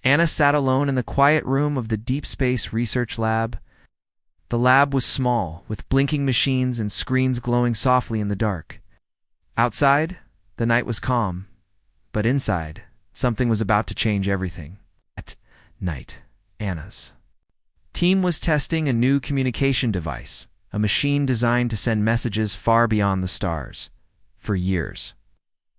Anna sat alone in the quiet room of the Deep Space Research Lab. The lab was small, with blinking machines and screens glowing softly in the dark. Outside, the night was calm, but inside, something was about to change everything. At night, Anna's team was testing a new communication device, a machine designed to send messages far beyond the stars. For years,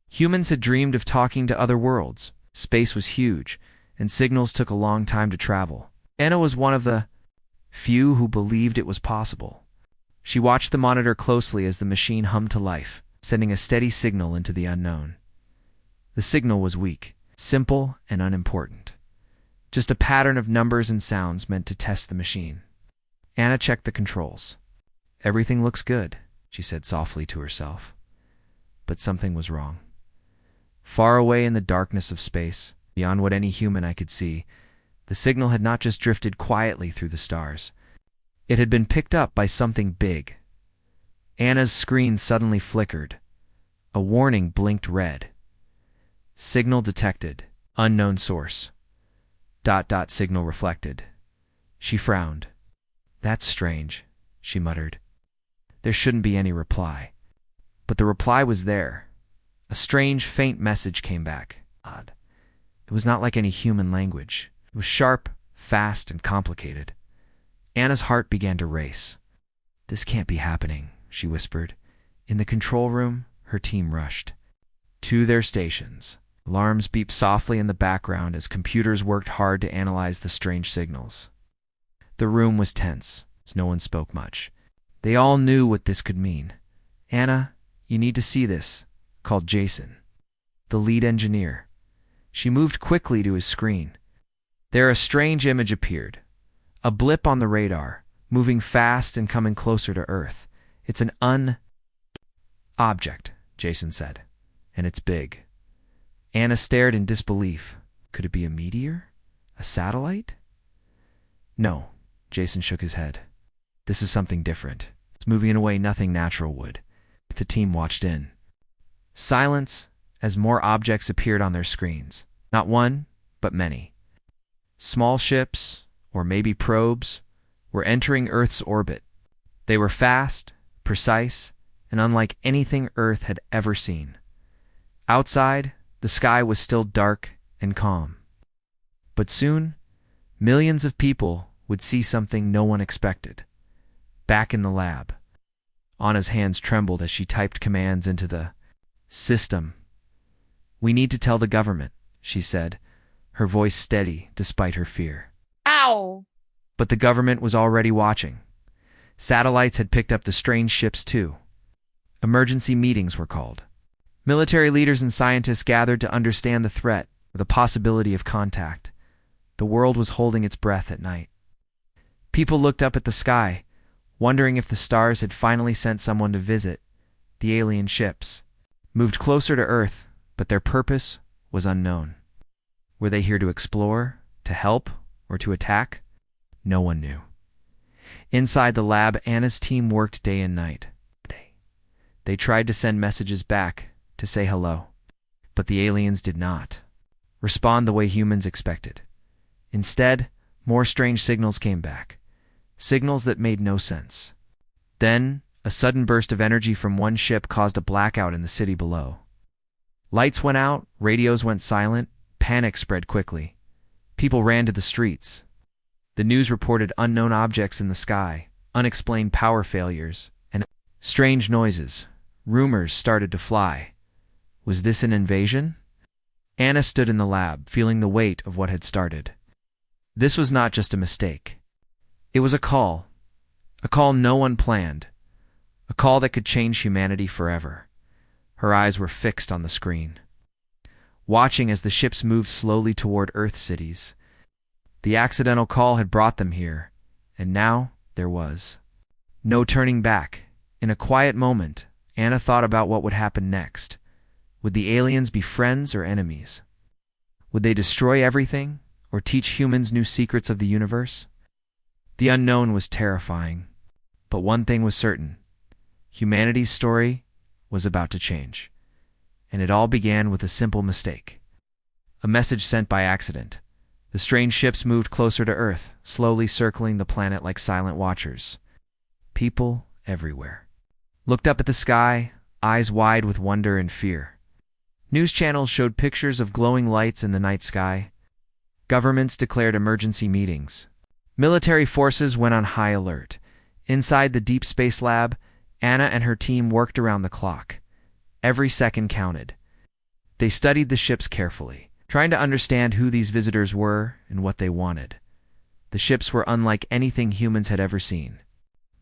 humans had dreamed of talking to other worlds. Space was huge, and signals took a long time to travel. Anna was one of the few who believed it was possible. She watched the monitor closely as the machine hummed to life, sending a steady signal into the unknown. The signal was weak, simple, and unimportant. Just a pattern of numbers and sounds meant to test the machine. Anna checked the controls. "Everything looks good," she said softly to herself. But something was wrong. Far away in the darkness of space, beyond what any human eye could see, the signal had not just drifted quietly through the stars. It had been picked up by something big. Anna's screen suddenly flickered. A warning blinked red. "Signal detected. Unknown source. ... Signal reflected." She frowned. "That's strange," she muttered. "There shouldn't be any reply." But the reply was there. A strange, faint message came back. Odd. It was not like any human language. It was sharp, fast, and complicated. Anna's heart began to race. "This can't be happening," she whispered. In the control room, her team rushed to their stations. Alarms beeped softly in the background as computers worked hard to analyze the strange signals. The room was tense, as no one spoke much. They all knew what this could mean. "Anna, you need to see this," called Jason, the lead engineer. She moved quickly to his screen. There a strange image appeared. A blip on the radar, moving fast and coming closer to Earth. "It's an object," Jason said. "And it's big." Anna stared in disbelief. Could it be a meteor? A satellite? "No," Jason shook his head. "This is something different. It's moving in a way nothing natural would." The team watched in. Silence as more objects appeared on their screens. Not one, but many. Small ships, or maybe probes, were entering Earth's orbit. They were fast, precise, and unlike anything Earth had ever seen. Outside, the sky was still dark and calm. But soon, millions of people would see something no one expected. Back in the lab, Anna's hands trembled as she typed commands into the system. "We need to tell the government," she said, her voice steady despite her fear. Ow! But the government was already watching. Satellites had picked up the strange ships too. Emergency meetings were called. Military leaders and scientists gathered to understand the threat, or the possibility of contact. The world was holding its breath at night. People looked up at the sky, wondering if the stars had finally sent someone to visit. The alien ships moved closer to Earth, but their purpose was unknown. Were they here to explore, to help, or to attack? No one knew. Inside the lab, Anna's team worked day and night. They tried to send messages back, to say hello. But the aliens did not respond the way humans expected. Instead, more strange signals came back. Signals that made no sense. Then, a sudden burst of energy from one ship caused a blackout in the city below. Lights went out, radios went silent, panic spread quickly. People ran to the streets. The news reported unknown objects in the sky, unexplained power failures, and strange noises. Rumors started to fly. Was this an invasion? Anna stood in the lab, feeling the weight of what had started. This was not just a mistake. It was a call no one planned, a call that could change humanity forever. Her eyes were fixed on the screen, watching as the ships moved slowly toward Earth cities. The accidental call had brought them here, and now there was no turning back. In a quiet moment, Anna thought about what would happen next. Would the aliens be friends or enemies? Would they destroy everything, or teach humans new secrets of the universe? The unknown was terrifying, but one thing was certain. Humanity's story was about to change, and it all began with a simple mistake. A message sent by accident. The strange ships moved closer to Earth, slowly circling the planet like silent watchers. People everywhere looked up at the sky, eyes wide with wonder and fear. News channels showed pictures of glowing lights in the night sky. Governments declared emergency meetings. Military forces went on high alert. Inside the Deep Space Lab, Anna and her team worked around the clock. Every second counted. They studied the ships carefully, trying to understand who these visitors were and what they wanted. The ships were unlike anything humans had ever seen.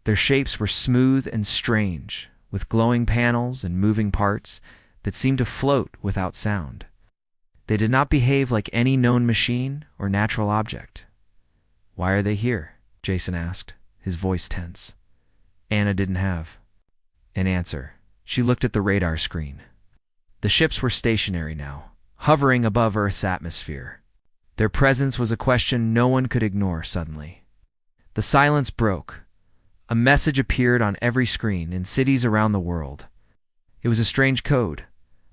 Their shapes were smooth and strange, with glowing panels and moving parts that seemed to float without sound. They did not behave like any known machine or natural object. "Why are they here?" Jason asked, his voice tense. Anna didn't have an answer. She looked at the radar screen. The ships were stationary now, hovering above Earth's atmosphere. Their presence was a question no one could ignore suddenly. The silence broke. A message appeared on every screen in cities around the world. It was a strange code,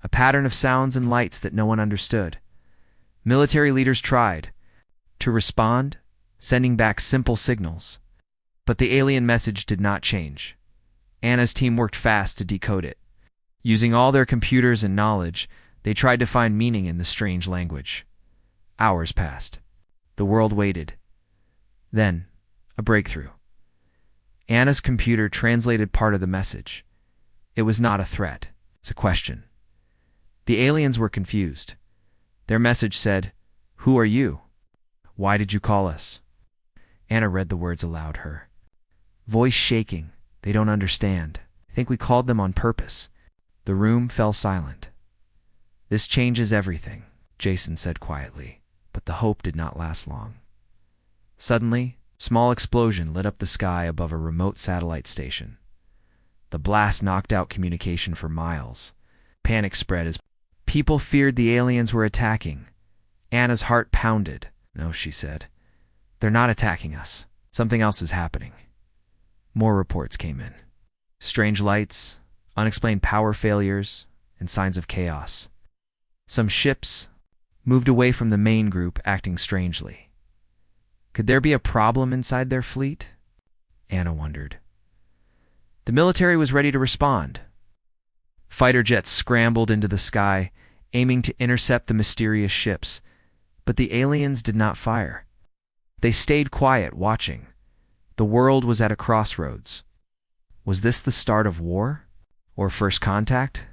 a pattern of sounds and lights that no one understood. Military leaders tried to respond, sending back simple signals. But the alien message did not change. Anna's team worked fast to decode it. Using all their computers and knowledge, they tried to find meaning in the strange language. Hours passed. The world waited. Then, a breakthrough. Anna's computer translated part of the message. It was not a threat. It's a question. The aliens were confused. Their message said, "Who are you? Why did you call us?" Anna read the words aloud, her voice shaking. "They don't understand. I think we called them on purpose." The room fell silent. "This changes everything," Jason said quietly, but the hope did not last long. Suddenly, a small explosion lit up the sky above a remote satellite station. The blast knocked out communication for miles. Panic spread as people feared the aliens were attacking. Anna's heart pounded. "No," she said. "They're not attacking us. Something else is happening." More reports came in. Strange lights, unexplained power failures, and signs of chaos. Some ships moved away from the main group, acting strangely. Could there be a problem inside their fleet? Anna wondered. The military was ready to respond. Fighter jets scrambled into the sky, aiming to intercept the mysterious ships, but the aliens did not fire. They stayed quiet, watching. The world was at a crossroads. Was this the start of war? Or first contact?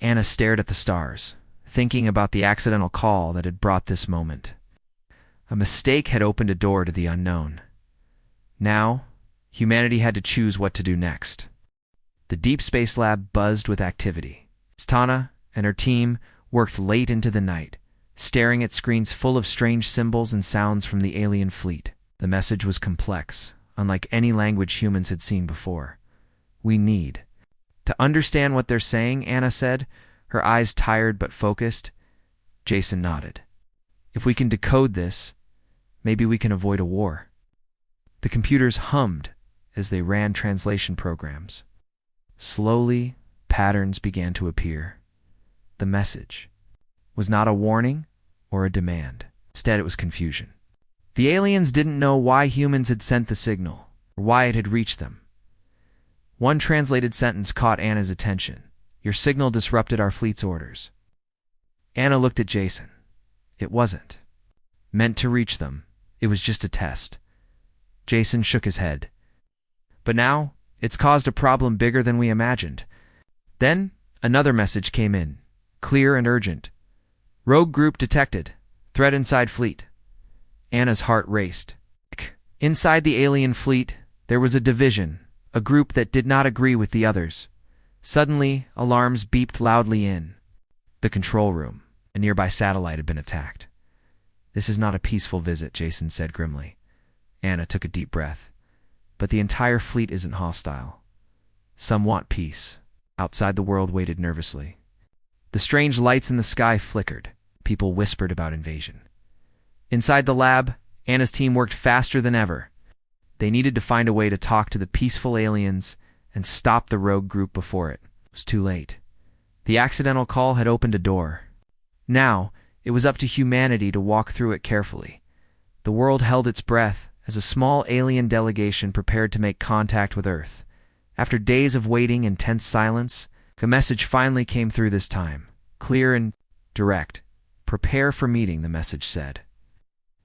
Anna stared at the stars, thinking about the accidental call that had brought this moment. A mistake had opened a door to the unknown. Now, humanity had to choose what to do next. The Deep Space Lab buzzed with activity. Stana and her team worked late into the night, staring at screens full of strange symbols and sounds from the alien fleet. The message was complex, unlike any language humans had seen before. "We need to understand what they're saying," Anna said, her eyes tired but focused. Jason nodded. "If we can decode this, maybe we can avoid a war." The computers hummed as they ran translation programs. Slowly, patterns began to appear. The message was not a warning or a demand. Instead, it was confusion. The aliens didn't know why humans had sent the signal, or why it had reached them. One translated sentence caught Anna's attention. "Your signal disrupted our fleet's orders." Anna looked at Jason. It wasn't meant to reach them. It was just a test. Jason shook his head. "But now, it's caused a problem bigger than we imagined." Then, another message came in, clear and urgent. "Rogue group detected. Threat inside fleet." Anna's heart raced. Inside the alien fleet, there was a division, a group that did not agree with the others. Suddenly, alarms beeped loudly in the control room. A nearby satellite had been attacked. "This is not a peaceful visit," Jason said grimly. Anna took a deep breath. "But the entire fleet isn't hostile. Some want peace." Outside, the world waited nervously. The strange lights in the sky flickered. People whispered about invasion. Inside the lab, Anna's team worked faster than ever. They needed to find a way to talk to the peaceful aliens and stop the rogue group before it was too late. The accidental call had opened a door. Now, It was up to humanity to walk through it carefully. The world held its breath as a small alien delegation prepared to make contact with Earth. After days of waiting and tense silence, a message finally came through this time. Clear and direct. "Prepare for meeting," the message said.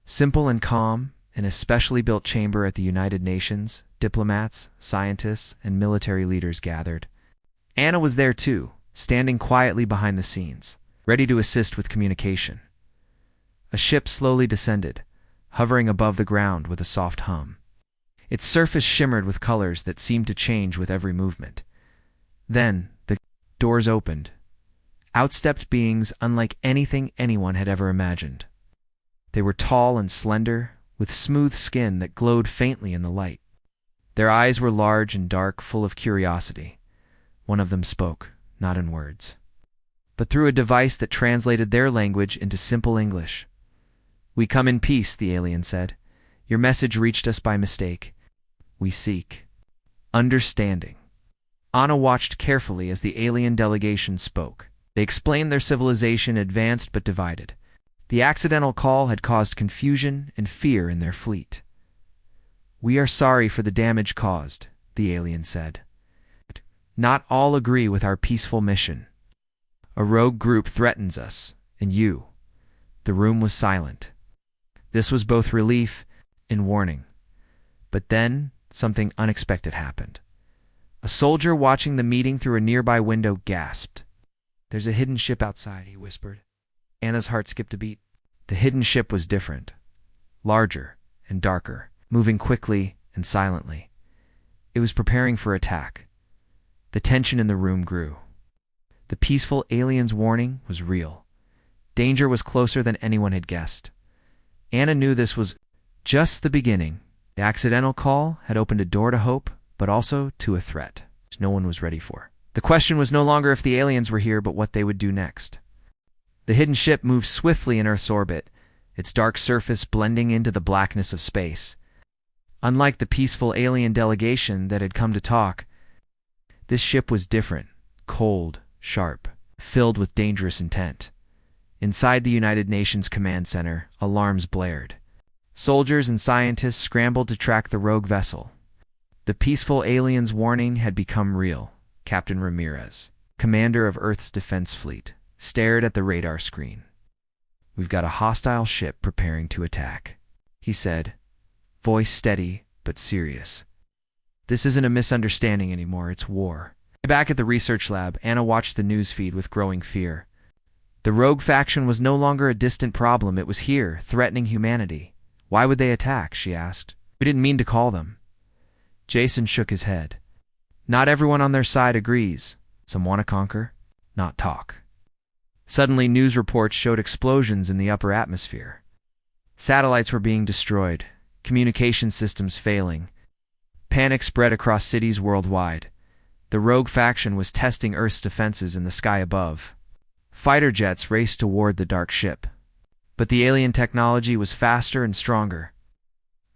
Simple and calm, in a specially built chamber at the United Nations, diplomats, scientists, and military leaders gathered. Anna was there too, standing quietly behind the scenes, ready to assist with communication. A ship slowly descended, hovering above the ground with a soft hum. Its surface shimmered with colors that seemed to change with every movement. Then, the doors opened. Out stepped beings unlike anything anyone had ever imagined. They were tall and slender, with smooth skin that glowed faintly in the light. Their eyes were large and dark, full of curiosity. One of them spoke, not in words, but through a device that translated their language into simple English. "We come in peace," the alien said. "Your message reached us by mistake. We seek understanding." Anna watched carefully as the alien delegation spoke. They explained their civilization advanced but divided. The accidental call had caused confusion and fear in their fleet. "We are sorry for the damage caused," the alien said. "Not all agree with our peaceful mission. A rogue group threatens us, and you." The room was silent. This was both relief and warning. But then, something unexpected happened. A soldier watching the meeting through a nearby window gasped. "There's a hidden ship outside," he whispered. Anna's heart skipped a beat. The hidden ship was different, larger and darker, moving quickly and silently. It was preparing for attack. The tension in the room grew. The peaceful alien's warning was real. Danger was closer than anyone had guessed. Anna knew this was just the beginning. The accidental call had opened a door to hope, but also to a threat no one was ready for. The question was no longer if the aliens were here, but what they would do next. The hidden ship moved swiftly in Earth's orbit, its dark surface blending into the blackness of space. Unlike the peaceful alien delegation that had come to talk, this ship was different, cold, sharp, filled with dangerous intent. Inside the United Nations Command Center, alarms blared. Soldiers and scientists scrambled to track the rogue vessel. The peaceful alien's warning had become real. Captain Ramirez, commander of Earth's defense fleet, stared at the radar screen. "We've got a hostile ship preparing to attack," he said, voice steady but serious. "This isn't a misunderstanding anymore, it's war." Back at the research lab, Anna watched the news feed with growing fear. The rogue faction was no longer a distant problem, it was here, threatening humanity. "Why would they attack?" she asked. "We didn't mean to call them." Jason shook his head. "Not everyone on their side agrees. Some want to conquer, not talk." Suddenly, news reports showed explosions in the upper atmosphere. Satellites were being destroyed, communication systems failing. Panic spread across cities worldwide. The rogue faction was testing Earth's defenses in the sky above. Fighter jets raced toward the dark ship. But the alien technology was faster and stronger.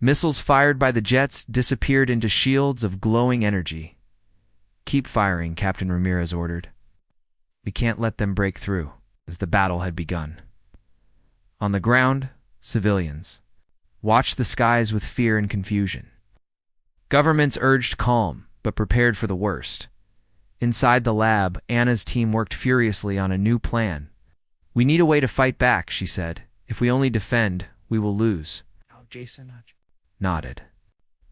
Missiles fired by the jets disappeared into shields of glowing energy. "Keep firing," Captain Ramirez ordered. "We can't let them break through," as the battle had begun. On the ground, civilians watched the skies with fear and confusion. Governments urged calm, but prepared for the worst. Inside the lab, Anna's team worked furiously on a new plan. "We need a way to fight back," she said. "If we only defend, we will lose." Jason nodded.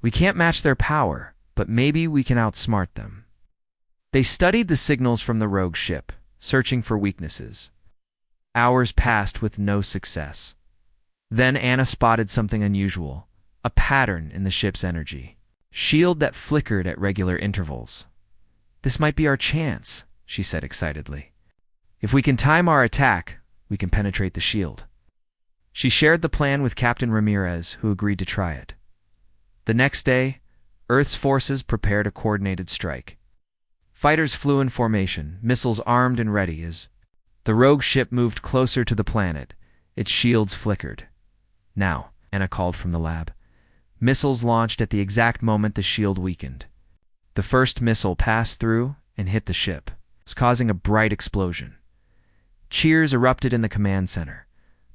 "We can't match their power, but maybe we can outsmart them." They studied the signals from the rogue ship, searching for weaknesses. Hours passed with no success. Then Anna spotted something unusual, a pattern in the ship's energy. Shield that flickered at regular intervals. "This might be our chance," she said excitedly. "If we can time our attack, we can penetrate the shield." She shared the plan with Captain Ramirez, who agreed to try it. The next day, Earth's forces prepared a coordinated strike. Fighters flew in formation, missiles armed and ready as the rogue ship moved closer to the planet. Its shields flickered. "Now," Anna called from the lab. Missiles launched at the exact moment the shield weakened. The first missile passed through and hit the ship, causing a bright explosion. Cheers erupted in the command center.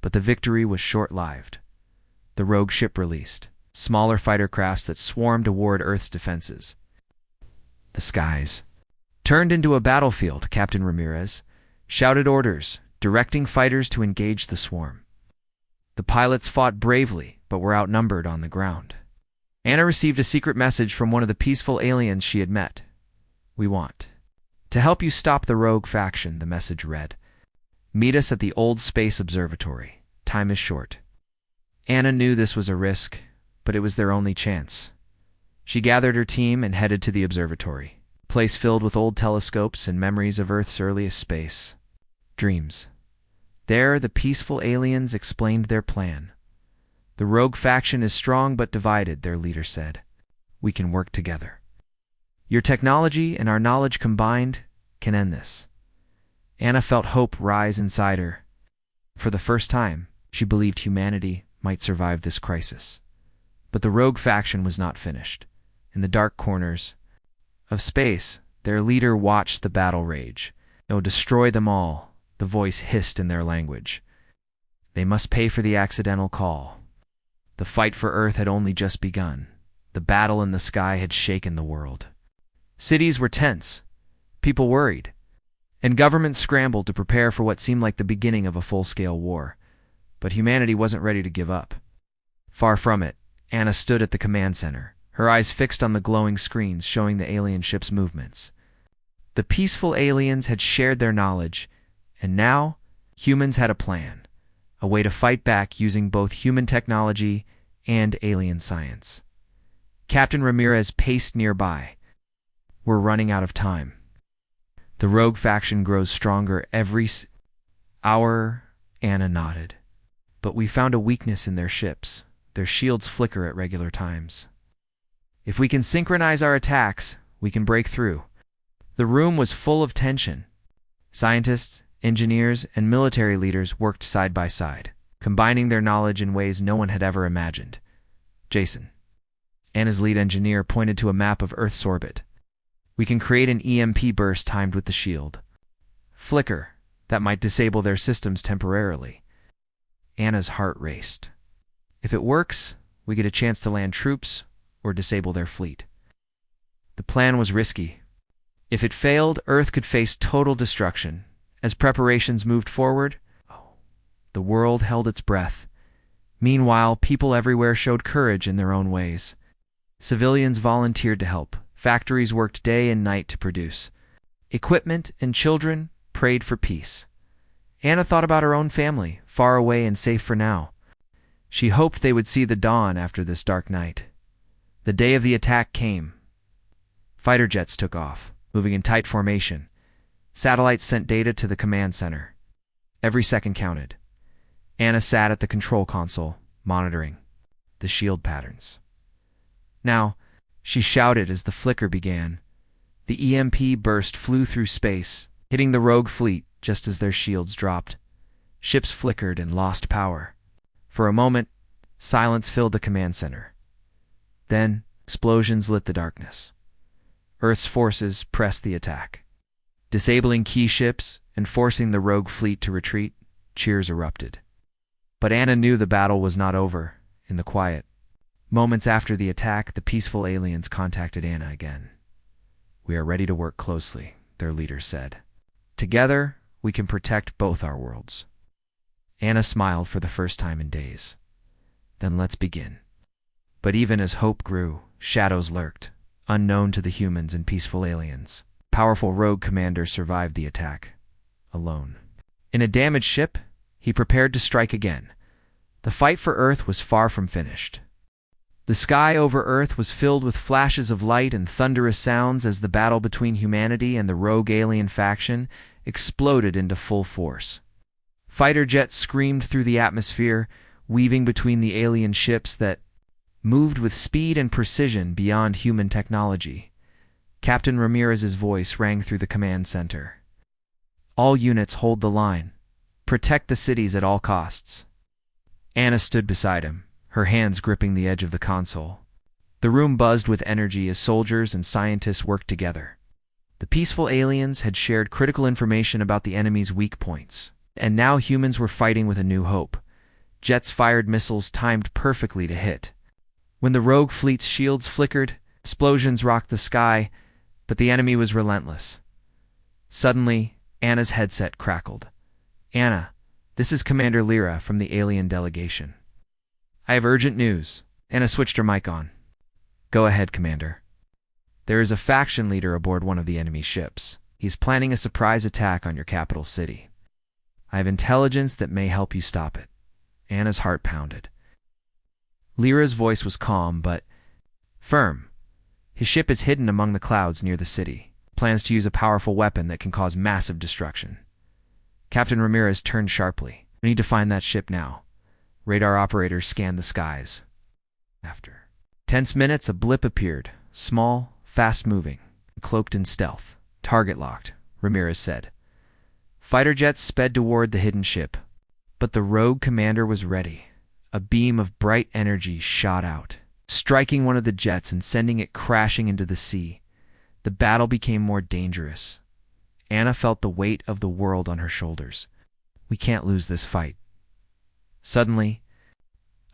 But the victory was short-lived. The rogue ship released smaller fighter crafts that swarmed toward Earth's defenses. The skies turned into a battlefield. Captain Ramirez shouted orders, directing fighters to engage the swarm. The pilots fought bravely, but were outnumbered on the ground. Anna received a secret message from one of the peaceful aliens she had met. "We want to help you stop the rogue faction," the message read. "Meet us at the old space observatory. Time is short." Anna knew this was a risk, but it was their only chance. She gathered her team and headed to the observatory, a place filled with old telescopes and memories of Earth's earliest space dreams. There, the peaceful aliens explained their plan. "The rogue faction is strong but divided," their leader said. "We can work together. Your technology and our knowledge combined can end this." Anna felt hope rise inside her. For the first time, she believed humanity might survive this crisis. But the rogue faction was not finished. In the dark corners of space, their leader watched the battle rage. "Oh, destroy them all," the voice hissed in their language. "They must pay for the accidental call." The fight for Earth had only just begun. The battle in the sky had shaken the world. Cities were tense, people worried, and governments scrambled to prepare for what seemed like the beginning of a full-scale war. But humanity wasn't ready to give up. Far from it, Anna stood at the command center, her eyes fixed on the glowing screens showing the alien ship's movements. The peaceful aliens had shared their knowledge, and now humans had a plan, a way to fight back using both human technology and alien science. Captain Ramirez paced nearby. "We're running out of time. The rogue faction grows stronger every hour," Anna nodded. "But we found a weakness in their ships. Their shields flicker at regular times. If we can synchronize our attacks, we can break through." The room was full of tension. Scientists, engineers, and military leaders worked side by side, combining their knowledge in ways no one had ever imagined. Jason, Anna's lead engineer, pointed to a map of Earth's orbit. "We can create an EMP burst timed with the shield flicker that might disable their systems temporarily." Anna's heart raced. If it works, we get a chance to land troops or disable their fleet. The plan was risky. If it failed, Earth could face total destruction. As preparations moved forward, the world held its breath. Meanwhile, people everywhere showed courage in their own ways. Civilians volunteered to help. Factories worked day and night to produce equipment, and children prayed for peace. Anna thought about her own family, far away and safe for now. She hoped they would see the dawn after this dark night. The day of the attack came. Fighter jets took off, moving in tight formation. Satellites sent data to the command center. Every second counted. Anna sat at the control console, monitoring the shield patterns. "Now," she shouted as the flicker began. The EMP burst flew through space, hitting the rogue fleet just as their shields dropped. Ships flickered and lost power. For a moment, silence filled the command center. Then, explosions lit the darkness. Earth's forces pressed the attack. Disabling key ships and forcing the rogue fleet to retreat, cheers erupted. But Anna knew the battle was not over. In the quiet moments after the attack, the peaceful aliens contacted Anna again. "We are ready to work closely," their leader said. "Together, we can protect both our worlds." Anna smiled for the first time in days. "Then let's begin." But even as hope grew, shadows lurked, unknown to the humans and peaceful aliens. Powerful rogue commander survived the attack, alone. In a damaged ship, he prepared to strike again. The fight for Earth was far from finished. The sky over Earth was filled with flashes of light and thunderous sounds as the battle between humanity and the rogue alien faction exploded into full force. Fighter jets screamed through the atmosphere, weaving between the alien ships that moved with speed and precision beyond human technology. Captain Ramirez's voice rang through the command center. "All units hold the line. Protect the cities at all costs." Anna stood beside him, her hands gripping the edge of the console. The room buzzed with energy as soldiers and scientists worked together. The peaceful aliens had shared critical information about the enemy's weak points, and now humans were fighting with a new hope. Jets fired missiles timed perfectly to hit. When the rogue fleet's shields flickered, explosions rocked the sky, but the enemy was relentless. Suddenly, Anna's headset crackled. "Anna, this is Commander Lyra from the alien delegation. I have urgent news." Anna switched her mic on. "Go ahead, Commander." "There is a faction leader aboard one of the enemy ships. He's planning a surprise attack on your capital city. I have intelligence that may help you stop it." Anna's heart pounded. Lyra's voice was calm, but firm. "His ship is hidden among the clouds near the city. Plans to use a powerful weapon that can cause massive destruction." Captain Ramirez turned sharply. "We need to find that ship now." Radar operators scanned the skies. After tense minutes, a blip appeared, small, fast-moving, cloaked in stealth. "Target locked," Ramirez said. Fighter jets sped toward the hidden ship, but the rogue commander was ready. A beam of bright energy shot out, striking one of the jets and sending it crashing into the sea. The battle became more dangerous. Anna felt the weight of the world on her shoulders. "We can't lose this fight." Suddenly,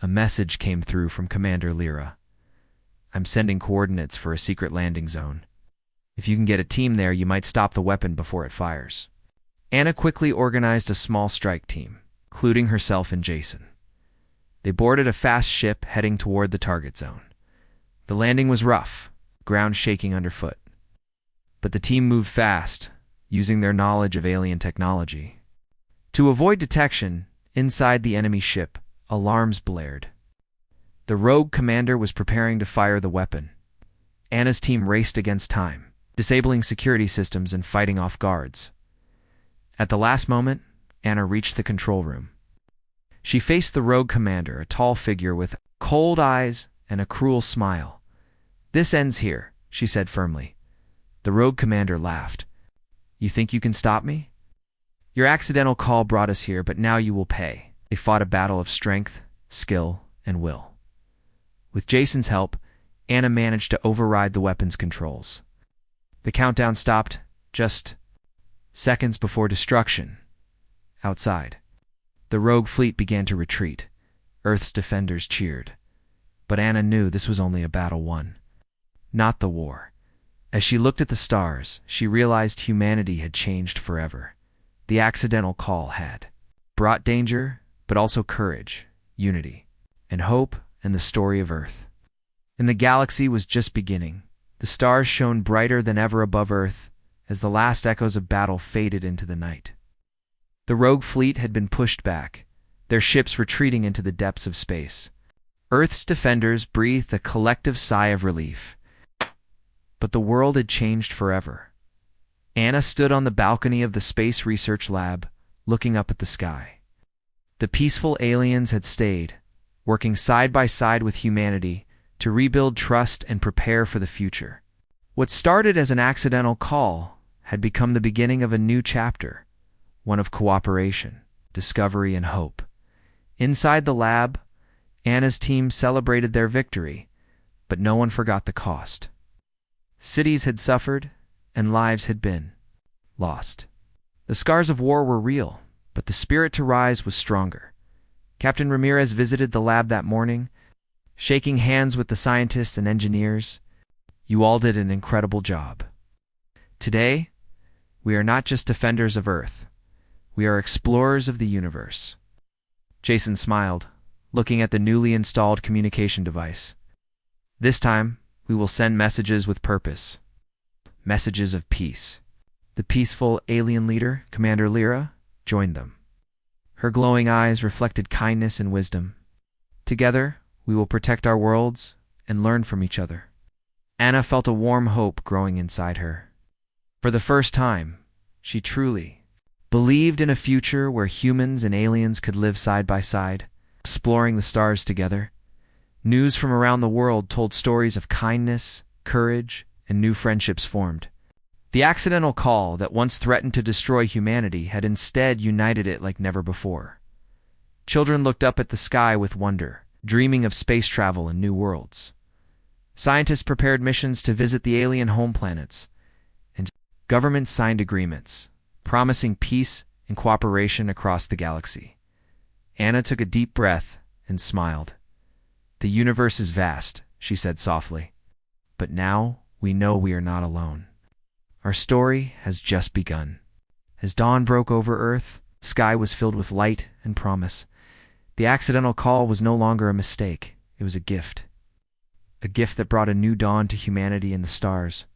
a message came through from Commander Lyra. "I'm sending coordinates for a secret landing zone. If you can get a team there, you might stop the weapon before it fires." Anna quickly organized a small strike team, including herself and Jason. They boarded a fast ship heading toward the target zone. The landing was rough, ground shaking underfoot. But the team moved fast, using their knowledge of alien technology. To avoid detection, inside the enemy ship, alarms blared. The rogue commander was preparing to fire the weapon. Anna's team raced against time, disabling security systems and fighting off guards. At the last moment, Anna reached the control room. She faced the rogue commander, a tall figure with cold eyes and a cruel smile. "This ends here," she said firmly. The rogue commander laughed. "You think you can stop me? Your accidental call brought us here, but now you will pay." They fought a battle of strength, skill, and will. With Jason's help, Anna managed to override the weapon's controls. The countdown stopped just seconds before destruction. Outside, the rogue fleet began to retreat. Earth's defenders cheered. But Anna knew this was only a battle won, not the war. As she looked at the stars, she realized humanity had changed forever. The accidental call had brought danger, but also courage, unity, and hope, and the story of Earth. And the galaxy was just beginning. The stars shone brighter than ever above Earth as the last echoes of battle faded into the night. The rogue fleet had been pushed back, their ships retreating into the depths of space. Earth's defenders breathed a collective sigh of relief. But the world had changed forever. Anna stood on the balcony of the Space Research Lab, looking up at the sky. The peaceful aliens had stayed, working side by side with humanity to rebuild trust and prepare for the future. What started as an accidental call had become the beginning of a new chapter, one of cooperation, discovery, and hope. Inside the lab, Anna's team celebrated their victory, but no one forgot the cost. Cities had suffered, and lives had been lost. The scars of war were real, but the spirit to rise was stronger. Captain Ramirez visited the lab that morning, shaking hands with the scientists and engineers. "You all did an incredible job. Today, we are not just defenders of Earth. We are explorers of the universe." Jason smiled, looking at the newly installed communication device. "This time, we will send messages with purpose. Messages of peace." The peaceful alien leader, Commander Lyra, joined them. Her glowing eyes reflected kindness and wisdom. "Together, we will protect our worlds and learn from each other." Anna felt a warm hope growing inside her. For the first time, she truly believed in a future where humans and aliens could live side by side, exploring the stars together. News from around the world told stories of kindness, courage, and new friendships formed. The accidental call that once threatened to destroy humanity had instead united it like never before. Children looked up at the sky with wonder, dreaming of space travel and new worlds. Scientists prepared missions to visit the alien home planets, and governments signed agreements, promising peace and cooperation across the galaxy. Anna took a deep breath and smiled. The universe is vast, she said softly. But now we know we are not alone. Our story has just begun. As dawn broke over Earth, the sky was filled with light and promise. The accidental call was no longer a mistake. It was a gift. A gift that brought a new dawn to humanity and the stars.